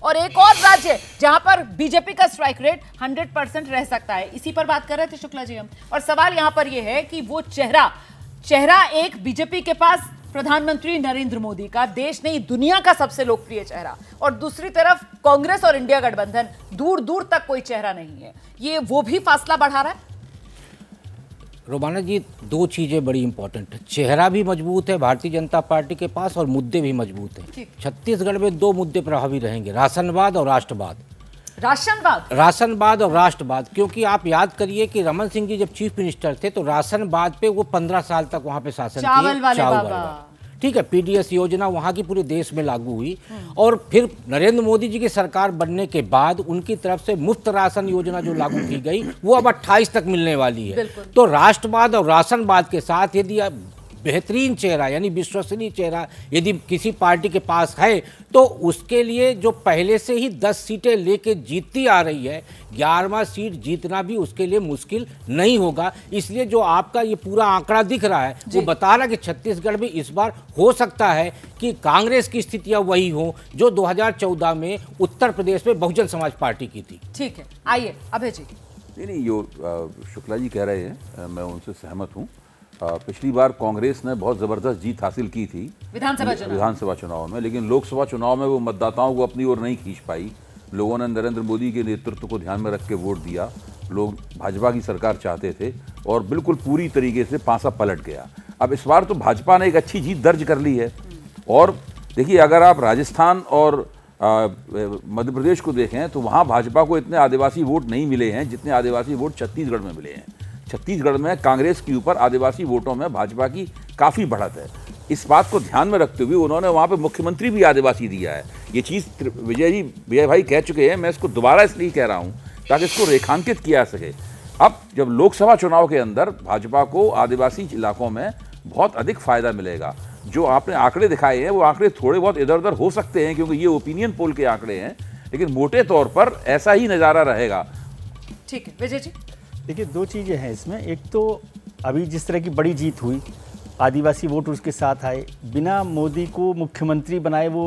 और एक और राज्य जहां पर बीजेपी का स्ट्राइक रेट 100% रह सकता है। इसी पर बात कर रहे थे शुक्ला जी हम। और सवाल यहां पर यह है कि वो चेहरा एक बीजेपी के पास प्रधानमंत्री नरेंद्र मोदी का, देश नहीं दुनिया का सबसे लोकप्रिय चेहरा, और दूसरी तरफ कांग्रेस और इंडिया गठबंधन, दूर दूर तक कोई चेहरा नहीं है। ये वो भी फासला बढ़ा रहा है। रोमाना जी, दो चीज़ें बड़ी इंपॉर्टेंट है। चेहरा भी मजबूत है भारतीय जनता पार्टी के पास और मुद्दे भी मजबूत हैं। छत्तीसगढ़ में दो मुद्दे प्रभावी रहेंगे, राशनवाद और राष्ट्रवाद। राशनवाद और राष्ट्रवाद, क्योंकि आप याद करिए कि रमन सिंह जी जब चीफ मिनिस्टर थे तो राशनवाद पे वो 15 साल तक वहाँ पे शासन किए। चावल वाले, ठीक है। पीडीएस योजना वहाँ की पूरे देश में लागू हुई और फिर नरेंद्र मोदी जी की सरकार बनने के बाद उनकी तरफ से मुफ्त राशन योजना जो लागू की गई वो अब 28 तक मिलने वाली है। तो राष्ट्रवाद और राशनवाद के साथ यदि बेहतरीन चेहरा यानी विश्वसनीय चेहरा यदि किसी पार्टी के पास है तो उसके लिए जो पहले से ही 10 सीटें लेके जीतती आ रही है, 11वां सीट जीतना भी उसके लिए मुश्किल नहीं होगा। इसलिए जो आपका ये पूरा आंकड़ा दिख रहा है वो बता रहा है कि छत्तीसगढ़ में इस बार हो सकता है कि कांग्रेस की स्थितियां वही हो जो 2014 में उत्तर प्रदेश में बहुजन समाज पार्टी की थी। ठीक है, आइए अभय जी। नहीं, जो शुक्ला जी कह रहे हैं मैं उनसे सहमत हूँ। पिछली बार कांग्रेस ने बहुत ज़बरदस्त जीत हासिल की थी विधानसभा चुनाव में, लेकिन लोकसभा चुनाव में वो मतदाताओं को अपनी ओर नहीं खींच पाई। लोगों ने नरेंद्र मोदी के नेतृत्व को ध्यान में रख के वोट दिया। लोग भाजपा की सरकार चाहते थे और बिल्कुल पूरी तरीके से पासा पलट गया। अब इस बार तो भाजपा ने एक अच्छी जीत दर्ज कर ली है। और देखिए, अगर आप राजस्थान और मध्य प्रदेश को देखें तो वहाँ भाजपा को इतने आदिवासी वोट नहीं मिले हैं जितने आदिवासी वोट छत्तीसगढ़ में मिले हैं। छत्तीसगढ़ में कांग्रेस के ऊपर आदिवासी वोटों में भाजपा की काफ़ी बढ़त है। इस बात को ध्यान में रखते हुए उन्होंने वहाँ पे मुख्यमंत्री भी आदिवासी दिया है। ये चीज़ विजय भाई कह चुके हैं, मैं इसको दोबारा इसलिए कह रहा हूँ ताकि इसको रेखांकित किया सके। अब जब लोकसभा चुनाव के अंदर भाजपा को आदिवासी इलाकों में बहुत अधिक फायदा मिलेगा। जो आपने आंकड़े दिखाए हैं वो आंकड़े थोड़े बहुत इधर उधर हो सकते हैं क्योंकि ये ओपिनियन पोल के आंकड़े हैं, लेकिन मोटे तौर पर ऐसा ही नज़ारा रहेगा। ठीक है विजय जी। देखिए, दो चीज़ें हैं इसमें। एक तो अभी जिस तरह की बड़ी जीत हुई, आदिवासी वोट उसके साथ आए, बिना मोदी को मुख्यमंत्री बनाए वो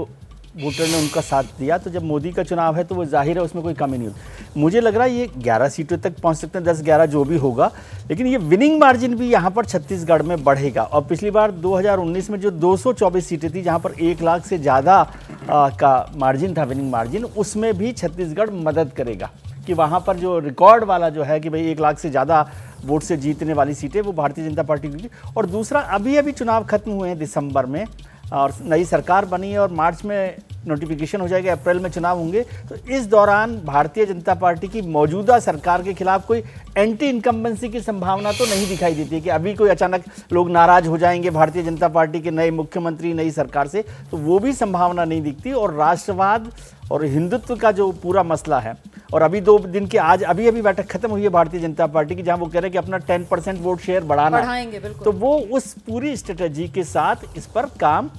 वोटर ने उनका साथ दिया। तो जब मोदी का चुनाव है तो वो जाहिर है उसमें कोई कमी नहीं होती। मुझे लग रहा है ये 11 सीटों तक पहुंच सकते हैं, 10-11 जो भी होगा, लेकिन ये विनिंग मार्जिन भी यहाँ पर छत्तीसगढ़ में बढ़ेगा। और पिछली बार 2019 में जो 224 सीटें थी जहाँ पर 1 लाख से ज़्यादा का मार्जिन था, विनिंग मार्जिन, उसमें भी छत्तीसगढ़ मदद करेगा कि वहाँ पर जो रिकॉर्ड वाला जो है कि भाई 1 लाख से ज़्यादा वोट से जीतने वाली सीटें वो भारतीय जनता पार्टी की। और दूसरा, अभी चुनाव खत्म हुए हैं दिसंबर में और नई सरकार बनी है और मार्च में नोटिफिकेशन हो जाएगा, अप्रैल में चुनाव होंगे। तो इस दौरान भारतीय जनता पार्टी की मौजूदा सरकार के खिलाफ कोई एंटी इनकम्बेंसी की संभावना तो नहीं दिखाई देती है कि अभी कोई अचानक लोग नाराज हो जाएंगे भारतीय जनता पार्टी के नए मुख्यमंत्री नई सरकार से, तो वो भी संभावना नहीं दिखती। और राष्ट्रवाद और हिंदुत्व का जो पूरा मसला है, और अभी 2 दिन के आज अभी बैठक खत्म हुई है भारतीय जनता पार्टी की जहां वो कह रहे हैं कि अपना 10% वोट शेयर बढ़ाएंगे, तो वो उस पूरी स्ट्रेटेजी के साथ इस पर काम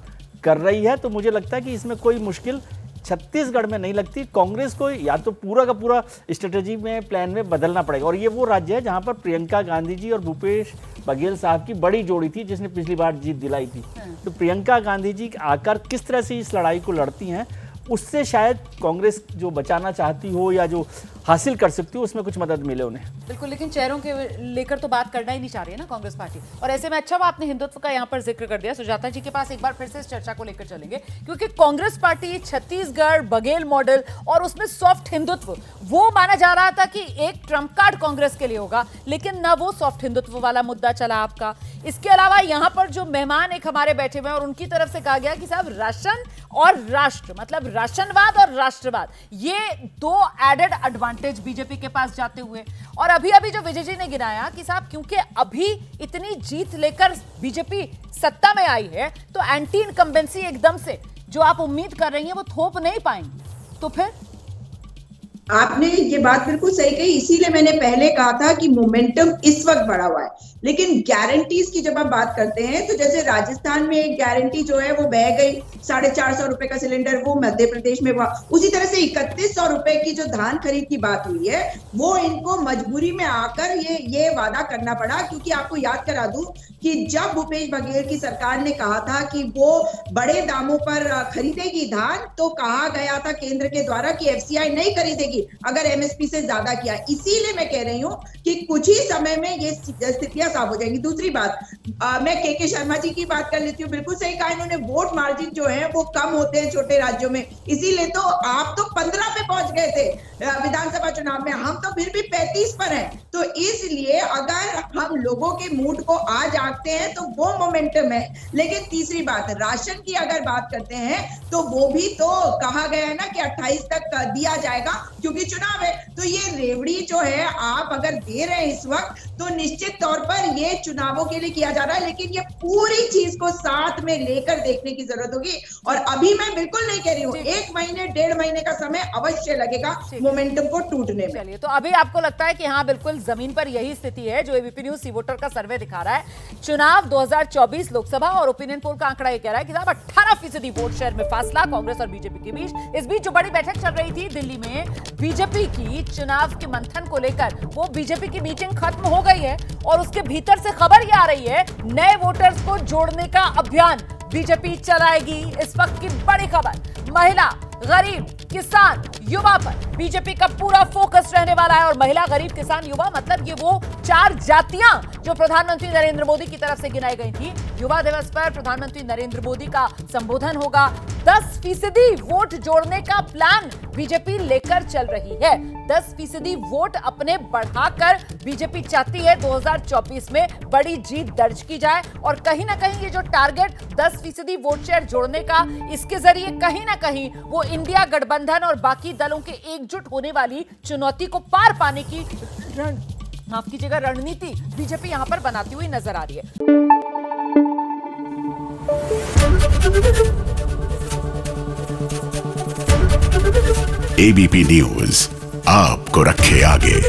कर रही है। तो मुझे लगता है कि इसमें कोई मुश्किल छत्तीसगढ़ में नहीं लगती। कांग्रेस को या तो पूरा का पूरा स्ट्रेटेजी में, प्लान में बदलना पड़ेगा। और ये वो राज्य है जहां पर प्रियंका गांधी जी और भूपेश बघेल साहब की बड़ी जोड़ी थी जिसने पिछली बार जीत दिलाई थी। तो प्रियंका गांधी जी आकर किस तरह से इस लड़ाई को लड़ती हैं, उससे शायद कांग्रेस जो बचाना चाहती हो या जो हासिल कर सकती हो उसमें कुछ मदद मिले उन्हें। बिल्कुल, लेकिन चेहरों के लेकर तो बात करना ही नहीं चाह रही है ना कांग्रेस पार्टी। और ऐसे में अच्छा आपने हिंदुत्व का यहाँ पर जिक्र कर दिया। सुजाता जी के पास एक बार फिर से इस चर्चा को लेकर चलेंगे, क्योंकि कांग्रेस पार्टी छत्तीसगढ़ बघेल मॉडल और उसमें सॉफ्ट हिंदुत्व वो माना जा रहा था कि एक ट्रम्प कार्ड कांग्रेस के लिए होगा, लेकिन ना वो सॉफ्ट हिंदुत्व वाला मुद्दा चला आपका। इसके अलावा यहाँ पर जो मेहमान एक हमारे बैठे हुए हैं और उनकी तरफ से कहा गया कि साहब राशन और राष्ट्र, मतलब राशनवाद और राष्ट्रवाद, ये 2 एडेड एडवांटेज बीजेपी के पास जाते हुए। और अभी जो विजय जी ने गिनाया कि साहब क्योंकि अभी इतनी जीत लेकर बीजेपी सत्ता में आई है तो एंटी इनकम्बेंसी एकदम से जो आप उम्मीद कर रही हैं वो थोप नहीं पाएंगी। तो फिर आपने ये बात बिल्कुल सही कही, इसीलिए मैंने पहले कहा था कि मोमेंटम इस वक्त बढ़ा हुआ है। लेकिन गारंटीज की जब हम बात करते हैं तो जैसे राजस्थान में एक गारंटी जो है वो बह गई, 450 रुपए का सिलेंडर, वो मध्य प्रदेश में हुआ। उसी तरह से 3100 रुपए की जो धान खरीद की बात हुई है वो इनको मजबूरी में आकर ये वादा करना पड़ा, क्योंकि आपको याद करा दूं कि जब भूपेश बघेल की सरकार ने कहा था कि वो बड़े दामों पर खरीदेगी धान, तो कहा गया था केंद्र के द्वारा कि एफसीआई नहीं खरीदेगी अगर एमएसपी से ज्यादा किया। इसीलिए मैं कह रही हूँ कि कुछ ही समय में ये स्थितियां साफ हो जाएंगी। दूसरी बात, मैं के शर्मा जी की बात कर लेती हूँ, बिल्कुल सही कहा इन्होंने, वोट मार्जिन जो है वो कम होते हैं छोटे राज्यों में, इसीलिए तो आप तो 15 पे पहुंच गए थे विधानसभा चुनाव में, हम तो फिर भी 35 पर हैं। तो इसलिए अगर हम लोगों के मूड को आज आंकते हैं तो वो मोमेंटम है। लेकिन तीसरी बात, राशन की अगर बात करते हैं तो वो भी तो कहा गया है ना कि 28 तक दिया जाएगा क्योंकि चुनाव है। तो ये रेवड़ी जो है आप अगर दे रहे हैं इस वक्त, तो निश्चित तौर पर ये चुनावों के लिए किया जा रहा है, लेकिन ये पूरी चीज को साथ में लेकर देखने की जरूरत होगी। और अभी मैं बिल्कुल नहीं कह रही हूँ, 1 महीने 1.5 महीने का समय अवश्य लगेगा मोमेंटम को टूटने में। चलिए, तो अभी आपको लगता है कि हाँ बिल्कुल जमीन पर यही स्थिति है जो एबीपी न्यूज सी वोटर का सर्वे दिखा रहा है। चुनाव 2024 लोकसभा और ओपिनियन पोल का आंकड़ा ये कह रहा है कि साहब 18% वोट शेयर में फासला कांग्रेस और बीजेपी के बीच। इस बीच जो बड़ी बैठक चल रही थी दिल्ली में बीजेपी की चुनाव के मंथन को लेकर, वो बीजेपी की मीटिंग खत्म हो गई है और उसके भीतर से खबर ये आ रही है नए वोटर्स को जोड़ने का अभियान बीजेपी चलाएगी। इस वक्त की बड़ी खबर, महिला, गरीब, किसान, युवा पर बीजेपी का पूरा फोकस रहने वाला है। और महिला, गरीब, किसान, युवा मतलब ये वो 4 जातियां जो प्रधानमंत्री नरेंद्र मोदी की तरफ से गिनाई गई थी। युवा दिवस पर प्रधानमंत्री नरेंद्र मोदी का संबोधन होगा। 10% वोट जोड़ने का प्लान बीजेपी लेकर चल रही है। 10% वोट अपने बढ़ाकर बीजेपी चाहती है 2024 में बड़ी जीत दर्ज की जाए। और कहीं ना कहीं ये जो टारगेट 10% वोट शेयर जोड़ने का, इसके जरिए कहीं ना कहीं वो इंडिया गठबंधन और बाकी दलों के एकजुट होने वाली चुनौती को पार पाने की माफ कीजिएगा रणनीति बीजेपी यहां पर बनाती हुई नजर आ रही है। एबीपी न्यूज आपको रखे आगे।